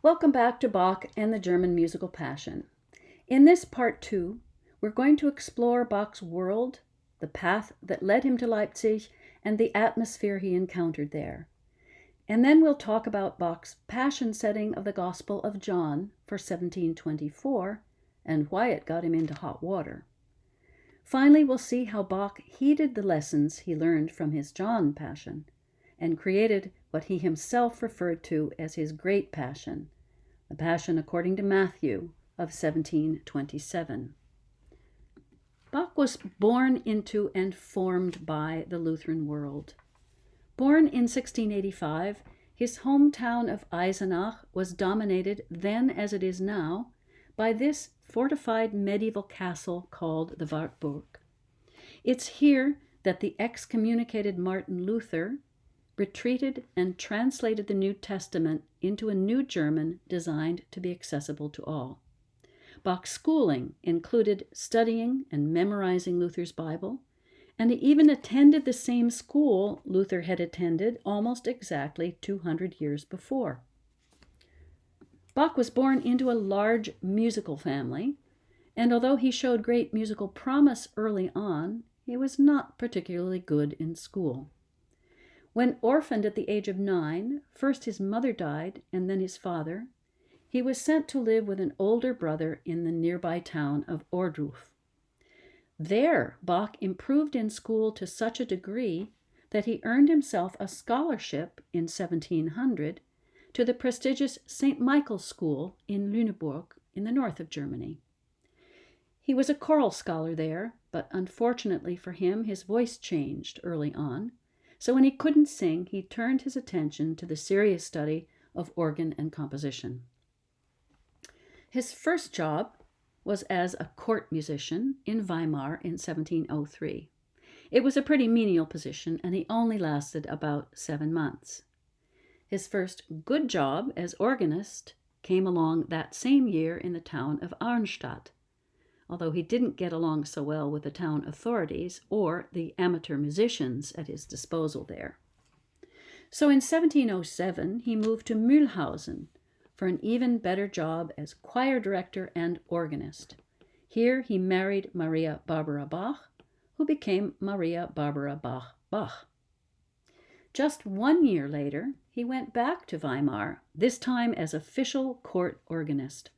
Welcome back to Bach and the German musical passion. In this part 2, we're going to explore Bach's world, the path that led him to Leipzig, and the atmosphere he encountered there. And then we'll talk about Bach's passion setting of the Gospel of John for 1724 and why it got him into hot water. Finally, we'll see how Bach heeded the lessons he learned from his John passion and created what he himself referred to as his great passion, the Passion according to Matthew of 1727. Bach was born into and formed by the Lutheran world. Born in 1685, his hometown of Eisenach was dominated then as it is now by this fortified medieval castle called the Wartburg. It's here that the excommunicated Martin Luther retreated and translated the New Testament into a new German designed to be accessible to all. Bach's schooling included studying and memorizing Luther's Bible, and he even attended the same school Luther had attended almost exactly 200 years before. Bach was born into a large musical family, and although he showed great musical promise early on, he was not particularly good in school. When orphaned at the age of 9, first his mother died and then his father, he was sent to live with an older brother in the nearby town of Ohrdruf. There, Bach improved in school to such a degree that he earned himself a scholarship in 1700 to the prestigious St. Michael's School in Lüneburg in the north of Germany. He was a choral scholar there, but unfortunately for him, his voice changed early on. So when he couldn't sing, he turned his attention to the serious study of organ and composition. His first job was as a court musician in Weimar in 1703. It was a pretty menial position, and he only lasted about 7 months. His first good job as organist came along that same year in the town of Arnstadt, although he didn't get along so well with the town authorities or the amateur musicians at his disposal there. So in 1707, he moved to Mühlhausen for an even better job as choir director and organist. Here he married Maria Barbara Bach, who became Maria Barbara Bach Bach. Just 1 year later, he went back to Weimar, this time as official court organist.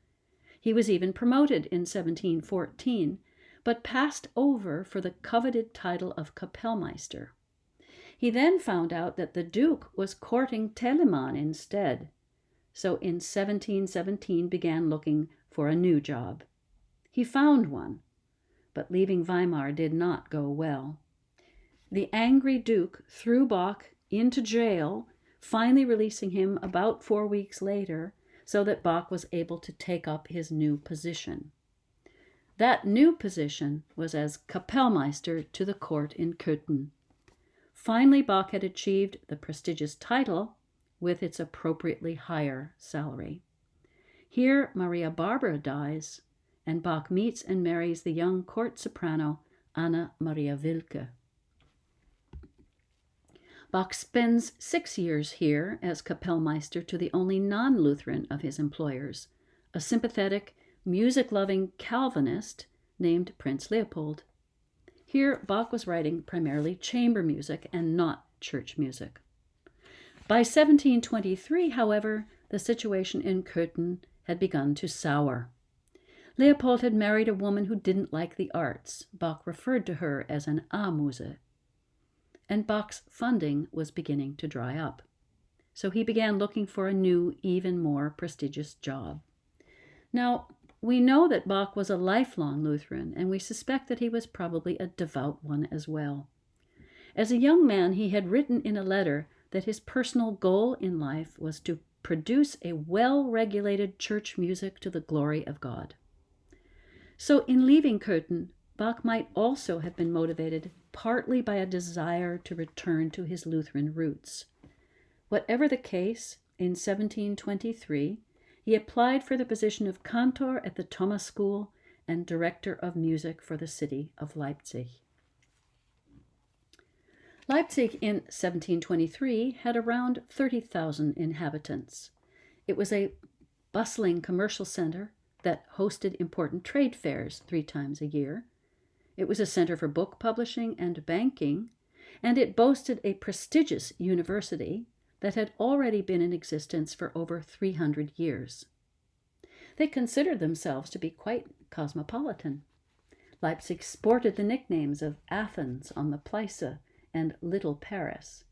He was even promoted in 1714, but passed over for the coveted title of Kapellmeister. He then found out that the Duke was courting Telemann instead, so in 1717 began looking for a new job. He found one, but leaving Weimar did not go well. The angry Duke threw Bach into jail, finally releasing him about 4 weeks later, so that Bach was able to take up his new position. That new position was as Kapellmeister to the court in Köthen. Finally, Bach had achieved the prestigious title with its appropriately higher salary. Here, Maria Barbara dies, and Bach meets and marries the young court soprano Anna Maria Wilke. Bach spends 6 years here as Kapellmeister to the only non-Lutheran of his employers, a sympathetic, music-loving Calvinist named Prince Leopold. Here, Bach was writing primarily chamber music and not church music. By 1723, however, the situation in Köthen had begun to sour. Leopold had married a woman who didn't like the arts. Bach referred to her as an A-Muse. And Bach's funding was beginning to dry up. So he began looking for a new, even more prestigious job. Now, we know that Bach was a lifelong Lutheran, and we suspect that he was probably a devout one as well. As a young man, he had written in a letter that his personal goal in life was to produce a well-regulated church music to the glory of God. So in leaving Köthen, Bach might also have been motivated partly by a desire to return to his Lutheran roots. Whatever the case, in 1723, he applied for the position of cantor at the Thomas School and director of music for the city of Leipzig. Leipzig in 1723 had around 30,000 inhabitants. It was a bustling commercial center that hosted important trade fairs 3 times a year. It was a center for book publishing and banking, and it boasted a prestigious university that had already been in existence for over 300 years. They considered themselves to be quite cosmopolitan. Leipzig sported the nicknames of Athens on the Pleice and Little Paris.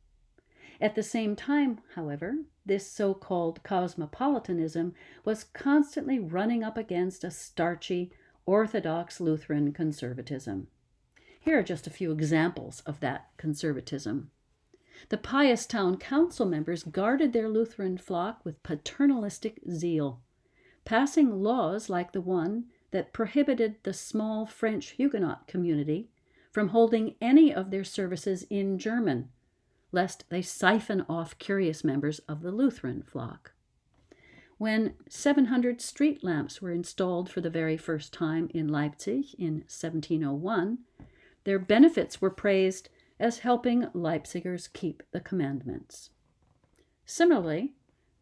At the same time, however, this so-called cosmopolitanism was constantly running up against a starchy, Orthodox Lutheran conservatism. Here are just a few examples of that conservatism. The pious town council members guarded their Lutheran flock with paternalistic zeal, passing laws like the one that prohibited the small French Huguenot community from holding any of their services in German, lest they siphon off curious members of the Lutheran flock. When 700 street lamps were installed for the very first time in Leipzig in 1701, their benefits were praised as helping Leipzigers keep the commandments. Similarly,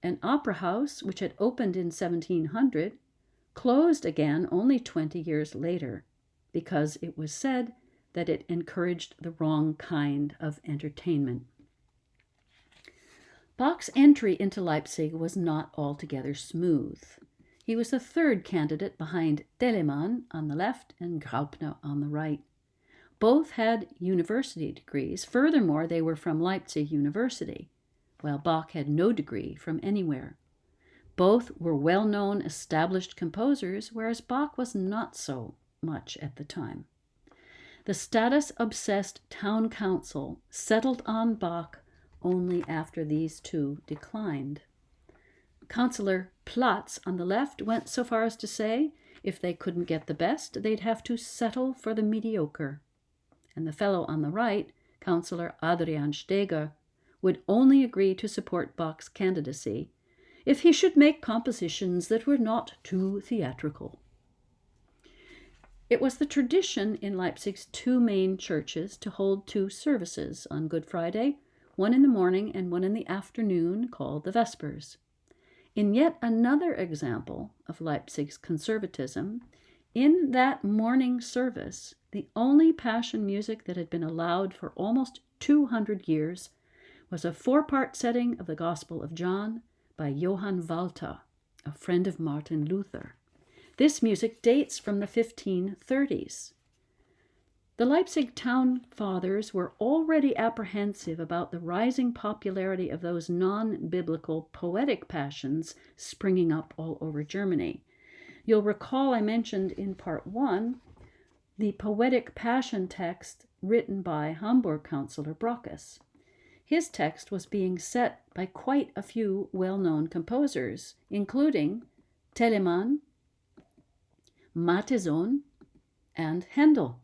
an opera house, which had opened in 1700, closed again only 20 years later because it was said that it encouraged the wrong kind of entertainment. Bach's entry into Leipzig was not altogether smooth. He was the third candidate behind Telemann on the left and Graupner on the right. Both had university degrees. Furthermore, they were from Leipzig University, while Bach had no degree from anywhere. Both were well-known established composers, whereas Bach was not so much at the time. The status-obsessed town council settled on Bach only after these two declined. Councillor Platz on the left went so far as to say if they couldn't get the best, they'd have to settle for the mediocre. And the fellow on the right, Councillor Adrian Steger, would only agree to support Bach's candidacy if he should make compositions that were not too theatrical. It was the tradition in Leipzig's 2 main churches to hold 2 services on Good Friday, one in the morning and one in the afternoon, called the Vespers. In yet another example of Leipzig's conservatism, in that morning service, the only Passion music that had been allowed for almost 200 years was a 4-part setting of the Gospel of John by Johann Walter, a friend of Martin Luther. This music dates from the 1530s. The Leipzig town fathers were already apprehensive about the rising popularity of those non-biblical poetic passions springing up all over Germany. You'll recall I mentioned in part 1 the poetic passion text written by Hamburg councillor Brockus. His text was being set by quite a few well-known composers, including Telemann, Mattheson, and Handel.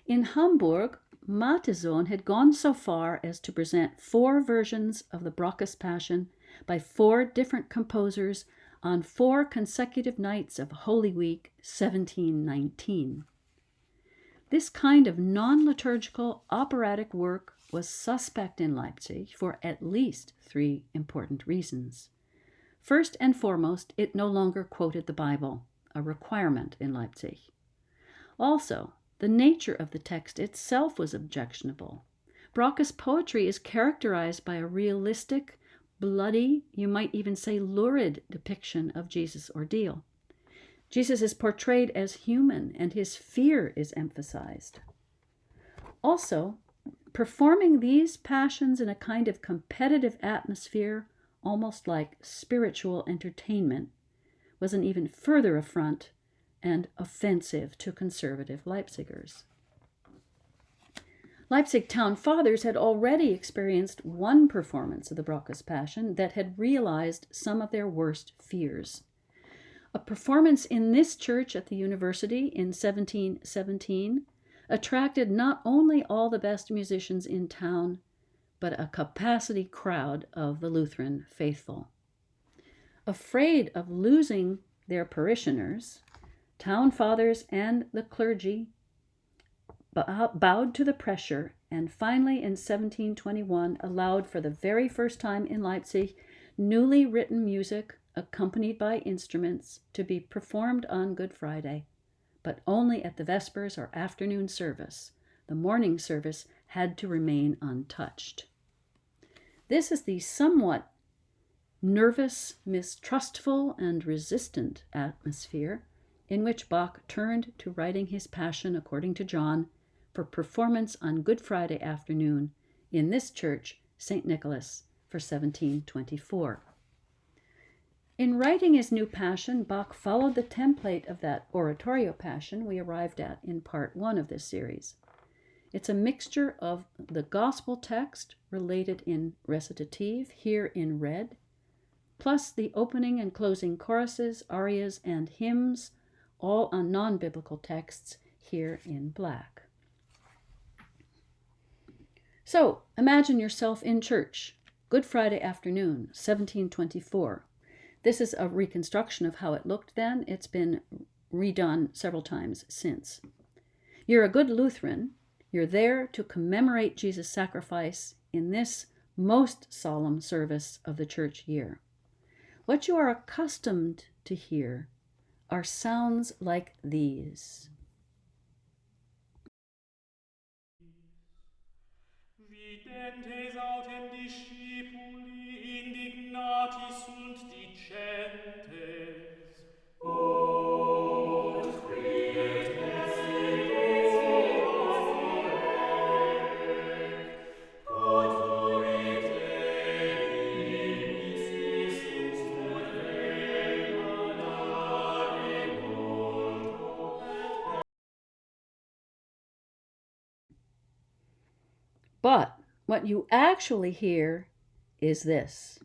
In Hamburg, Mattheson had gone so far as to present 4 versions of the Brockus Passion by 4 different composers on 4 consecutive nights of Holy Week 1719. This kind of non-liturgical operatic work was suspect in Leipzig for at least 3 important reasons. First and foremost, it no longer quoted the Bible, a requirement in Leipzig. Also, the nature of the text itself was objectionable. Brockus' poetry is characterized by a realistic, bloody, you might even say lurid depiction of Jesus' ordeal. Jesus is portrayed as human, and his fear is emphasized. Also, performing these passions in a kind of competitive atmosphere, almost like spiritual entertainment, was an even further affront and offensive to conservative Leipzigers. Leipzig town fathers had already experienced one performance of the Brockus Passion that had realized some of their worst fears. A performance in this church at the university in 1717 attracted not only all the best musicians in town, but a capacity crowd of the Lutheran faithful. Afraid of losing their parishioners, town fathers and the clergy bowed to the pressure and finally in 1721 allowed for the very first time in Leipzig newly written music accompanied by instruments to be performed on Good Friday, but only at the Vespers or afternoon service. The morning service had to remain untouched. This is the somewhat nervous, mistrustful, and resistant atmosphere in which Bach turned to writing his Passion according to John for performance on Good Friday afternoon in this church, St. Nicholas, for 1724. In writing his new Passion, Bach followed the template of that oratorio Passion we arrived at in part 1 of this series. It's a mixture of the gospel text related in recitative, here in red, plus the opening and closing choruses, arias, and hymns, all on non-biblical texts, here in black. So, imagine yourself in church, Good Friday afternoon, 1724. This is a reconstruction of how it looked then. It's been redone several times since. You're a good Lutheran. You're there to commemorate Jesus' sacrifice in this most solemn service of the church year. What you are accustomed to hear are sounds like these. Videntes autem discipuli indignati sunt dicentes. Ut quiet But what you actually hear is this.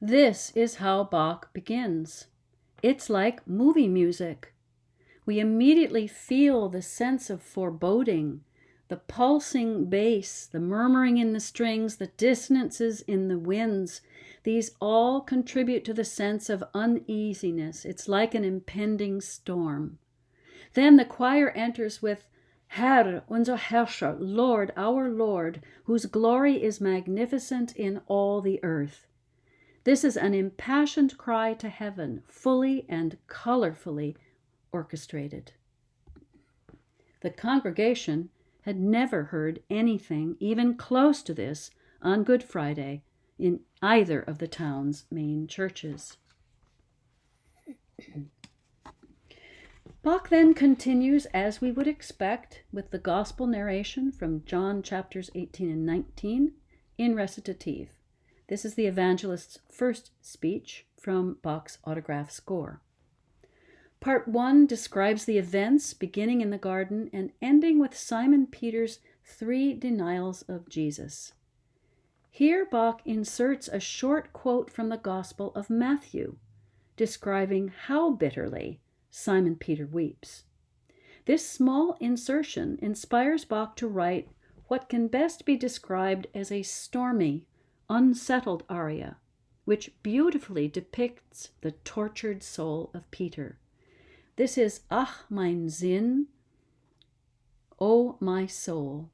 This is how Bach begins. It's like movie music. We immediately feel the sense of foreboding, the pulsing bass, the murmuring in the strings, the dissonances in the winds. These all contribute to the sense of uneasiness. It's like an impending storm. Then the choir enters with Herr, unser Herrscher, Lord, our Lord, whose glory is magnificent in all the earth. This is an impassioned cry to heaven, fully and colorfully orchestrated. The congregation had never heard anything even close to this on Good Friday in either of the town's main churches. Bach then continues, as we would expect, with the gospel narration from John chapters 18 and 19 in recitative. This is the evangelist's first speech from Bach's autograph score. Part 1 describes the events beginning in the garden and ending with Simon Peter's 3 denials of Jesus. Here Bach inserts a short quote from the Gospel of Matthew, describing how bitterly Simon Peter weeps. This small insertion inspires Bach to write what can best be described as a stormy, unsettled aria, which beautifully depicts the tortured soul of Peter. This is Ach mein Sinn, O my soul.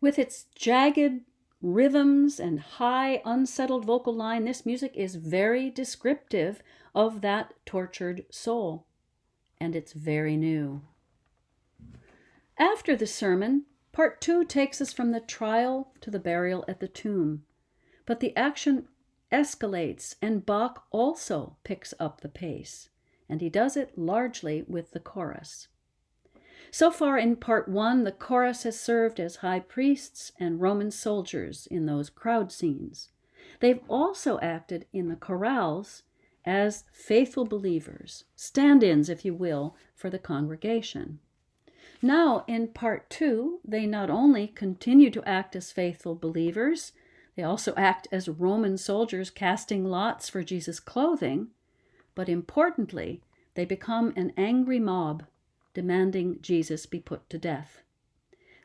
With its jagged rhythms and high, unsettled vocal line, this music is very descriptive of that tortured soul, and it's very new. After the sermon, part 2 takes us from the trial to the burial at the tomb, but the action escalates, and Bach also picks up the pace, and he does it largely with the chorus. So far in part 1, the chorus has served as high priests and Roman soldiers in those crowd scenes. They've also acted in the chorales as faithful believers, stand-ins, if you will, for the congregation. Now, in part 2, they not only continue to act as faithful believers, they also act as Roman soldiers casting lots for Jesus' clothing, but importantly, they become an angry mob demanding Jesus be put to death.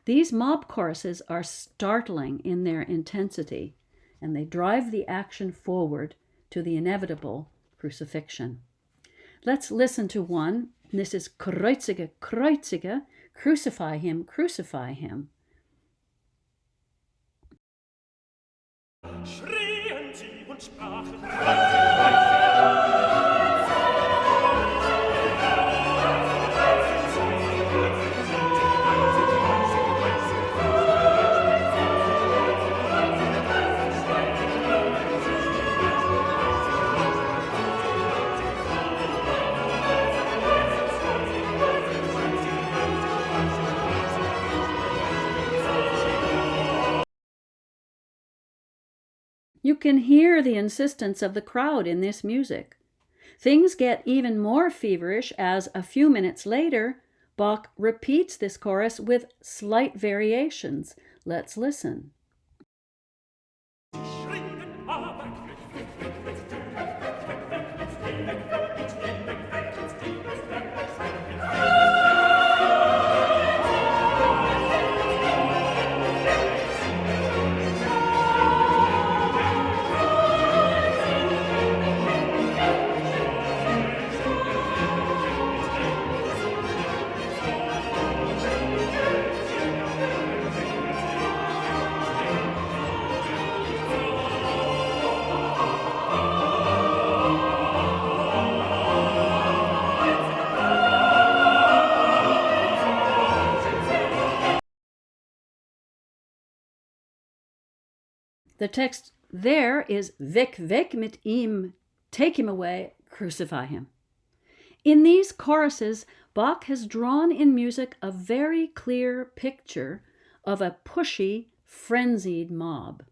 These mob choruses are startling in their intensity, and they drive the action forward to the inevitable crucifixion. Let's listen to one. This is Kreuzige, Kreuzige, crucify him, crucify him. Schrien sie und sprachen, You can hear the insistence of the crowd in this music. Things get even more feverish as, a few minutes later, Bach repeats this chorus with slight variations. Let's listen. The text there is weg, weg mit ihm, take him away, crucify him. In these choruses, Bach has drawn in music a very clear picture of a pushy, frenzied mob.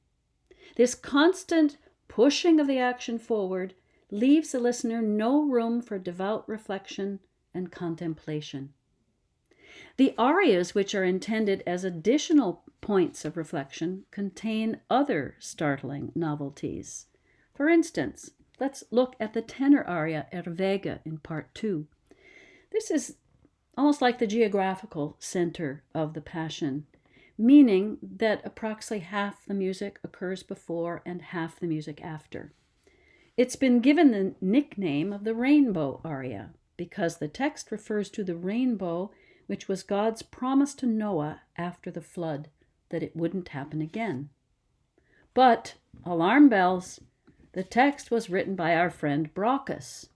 This constant pushing of the action forward leaves the listener no room for devout reflection and contemplation. The arias, which are intended as additional points of reflection, contain other startling novelties. For instance, let's look at the tenor aria Erwäge in part 2. This is almost like the geographical center of the Passion, meaning that approximately half the music occurs before and half the music after. It's been given the nickname of the rainbow aria because the text refers to the rainbow, which was God's promise to Noah after the flood, that it wouldn't happen again. But, alarm bells, the text was written by our friend Brockus.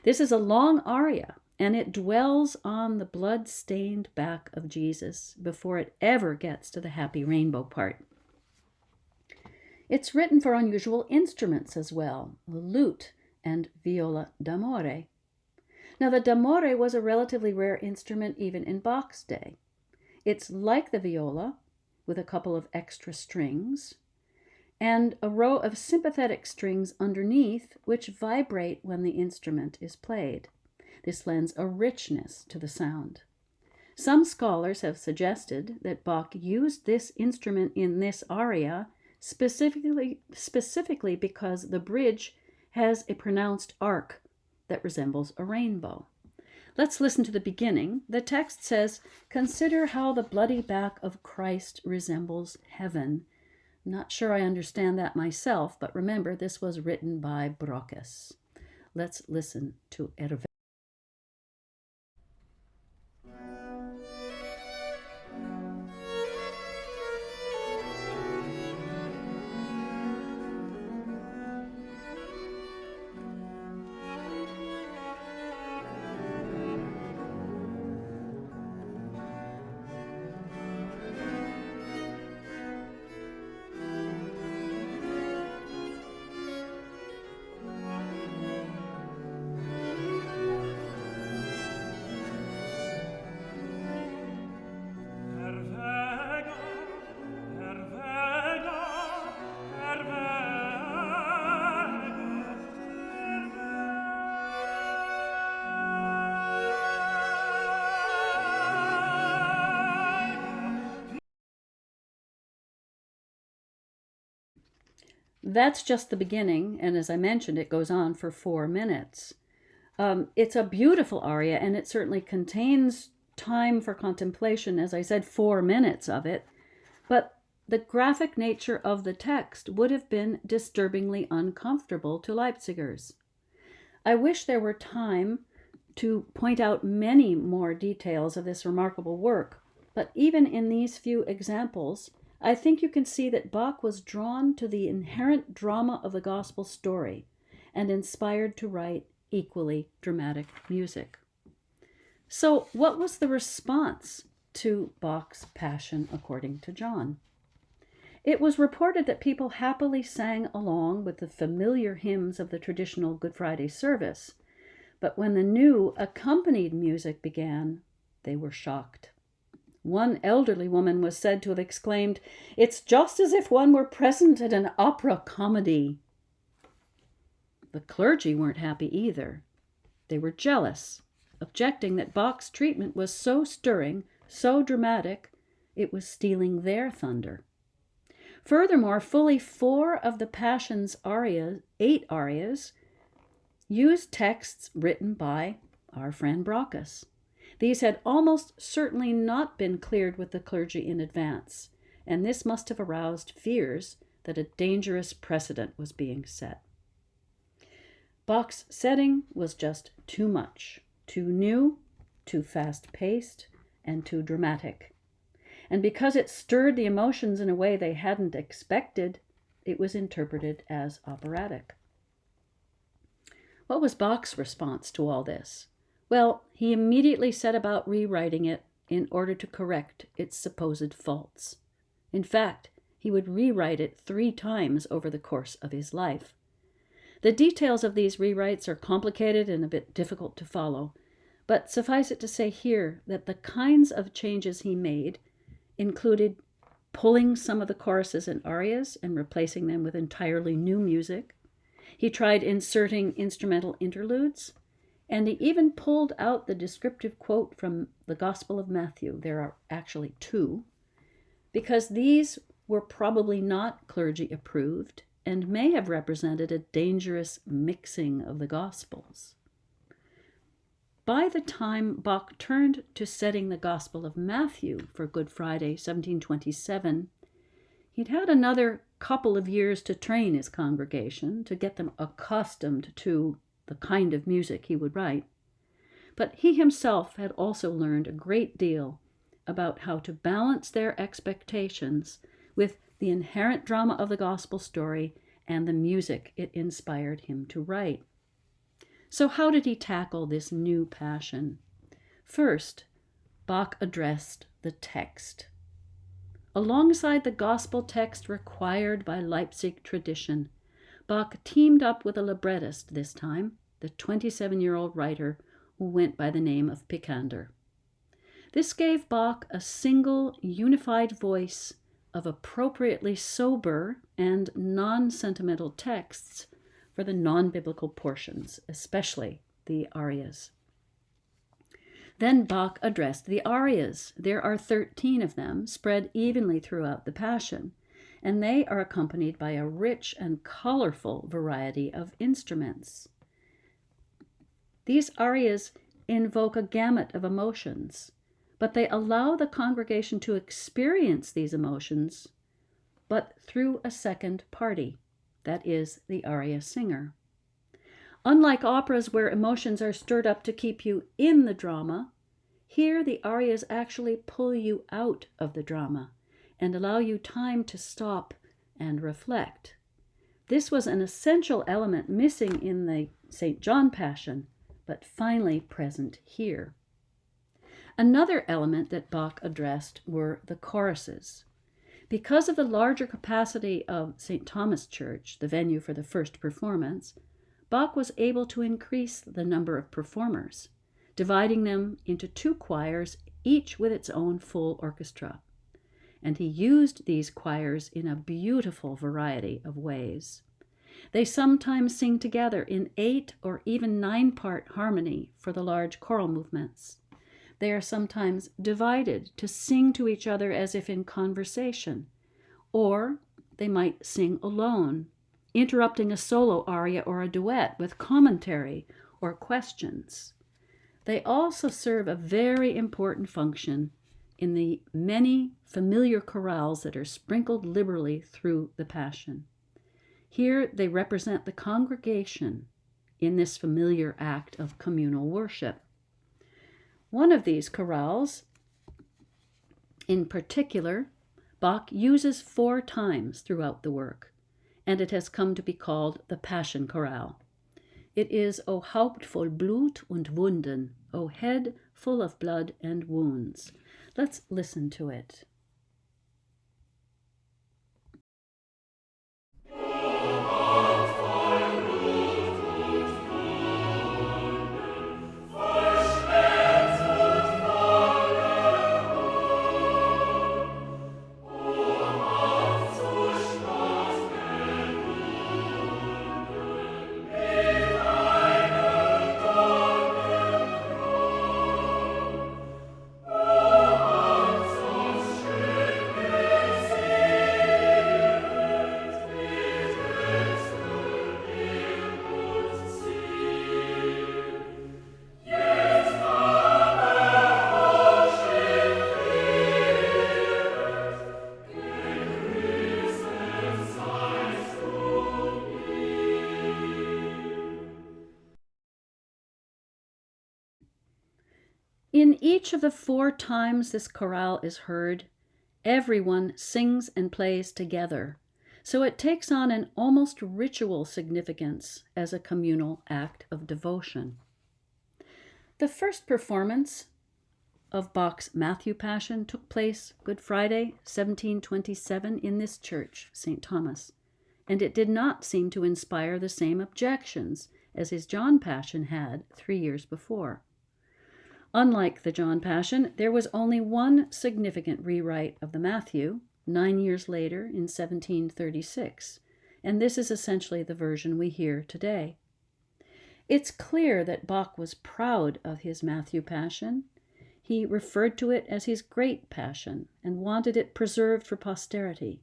This is a long aria, and it dwells on the blood-stained back of Jesus before it ever gets to the happy rainbow part. It's written for unusual instruments as well, the lute and viola d'amore. Now, the d'amore was a relatively rare instrument even in Bach's day. It's like the viola, with a couple of extra strings, and a row of sympathetic strings underneath which vibrate when the instrument is played. This lends a richness to the sound. Some scholars have suggested that Bach used this instrument in this aria specifically because the bridge has a pronounced arc that resembles a rainbow. Let's listen to the beginning. The text says, "Consider how the bloody back of Christ resembles heaven." Not sure I understand that myself, but remember, this was written by Brockes. Let's listen to Erwe. That's just the beginning, and as I mentioned, it goes on for 4 minutes. It's a beautiful aria, and it certainly contains time for contemplation, as I said, 4 minutes of it, but the graphic nature of the text would have been disturbingly uncomfortable to Leipzigers. I wish there were time to point out many more details of this remarkable work, but even in these few examples, I think you can see that Bach was drawn to the inherent drama of the gospel story and inspired to write equally dramatic music. So, what was the response to Bach's Passion according to John? It was reported that people happily sang along with the familiar hymns of the traditional Good Friday service, but when the new accompanied music began, they were shocked. One elderly woman was said to have exclaimed, "It's just as if one were present at an opera comedy." The clergy weren't happy either. They were jealous, objecting that Bach's treatment was so stirring, so dramatic, it was stealing their thunder. Furthermore, fully 4 of the Passion's arias, 8 arias, used texts written by our friend Brockes. These had almost certainly not been cleared with the clergy in advance, and this must have aroused fears that a dangerous precedent was being set. Bach's setting was just too much, too new, too fast-paced, and too dramatic. And because it stirred the emotions in a way they hadn't expected, it was interpreted as operatic. What was Bach's response to all this? Well, he immediately set about rewriting it in order to correct its supposed faults. In fact, he would rewrite it 3 times over the course of his life. The details of these rewrites are complicated and a bit difficult to follow, but suffice it to say here that the kinds of changes he made included pulling some of the choruses and arias and replacing them with entirely new music. He tried inserting instrumental interludes, and he even pulled out the descriptive quote from the Gospel of Matthew. There are actually 2, because these were probably not clergy approved and may have represented a dangerous mixing of the Gospels. By the time Bach turned to setting the Gospel of Matthew for Good Friday, 1727, he'd had another couple of years to train his congregation, to get them accustomed to the kind of music he would write. But he himself had also learned a great deal about how to balance their expectations with the inherent drama of the gospel story and the music it inspired him to write. So how did he tackle this new passion? First, Bach addressed the text. Alongside the gospel text required by Leipzig tradition, Bach teamed up with a librettist this time, the 27-year-old writer who went by the name of Picander. This gave Bach a single, unified voice of appropriately sober and non-sentimental texts for the non-biblical portions, especially the arias. Then Bach addressed the arias. There are 13 of them, spread evenly throughout the Passion, and they are accompanied by a rich and colorful variety of instruments. These arias invoke a gamut of emotions, but they allow the congregation to experience these emotions, but through a second party, that is, the aria singer. Unlike operas where emotions are stirred up to keep you in the drama, here the arias actually pull you out of the drama and allow you time to stop and reflect. This was an essential element missing in the St. John Passion, but finally present here. Another element that Bach addressed were the choruses. Because of the larger capacity of St. Thomas Church, the venue for the first performance, Bach was able to increase the number of performers, dividing them into 2 choirs, each with its own full orchestra. And he used these choirs in a beautiful variety of ways. They sometimes sing together in 8 or even 9-part harmony for the large choral movements. They are sometimes divided to sing to each other as if in conversation, or they might sing alone, interrupting a solo aria or a duet with commentary or questions. They also serve a very important function in the many familiar chorales that are sprinkled liberally through the Passion. Here they represent the congregation in this familiar act of communal worship. One of these chorales, in particular, Bach uses 4 times throughout the work, and it has come to be called the Passion Chorale. It is O Haupt voll Blut und Wunden, O head full of blood and wounds. Let's listen to it. In each of the 4 times this chorale is heard, everyone sings and plays together, so it takes on an almost ritual significance as a communal act of devotion. The first performance of Bach's Matthew Passion took place Good Friday, 1727, in this church, St. Thomas, and it did not seem to inspire the same objections as his John Passion had 3 years before. Unlike the John Passion, there was only one significant rewrite of the Matthew 9 years later in 1736, and this is essentially the version we hear today. It's clear that Bach was proud of his Matthew Passion. He referred to it as his great passion and wanted it preserved for posterity.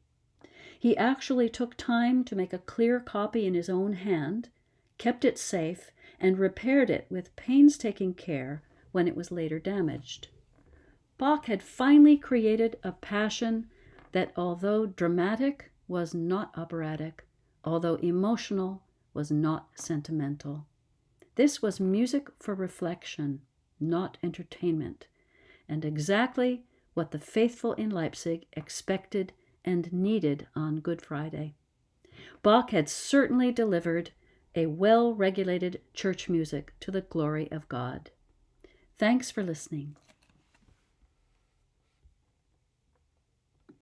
He actually took time to make a clear copy in his own hand, kept it safe, and repaired it with painstaking care when it was later damaged. Bach had finally created a passion that, although dramatic, was not operatic, although emotional, was not sentimental. This was music for reflection, not entertainment, and exactly what the faithful in Leipzig expected and needed on Good Friday. Bach had certainly delivered a well-regulated church music to the glory of God. Thanks for listening.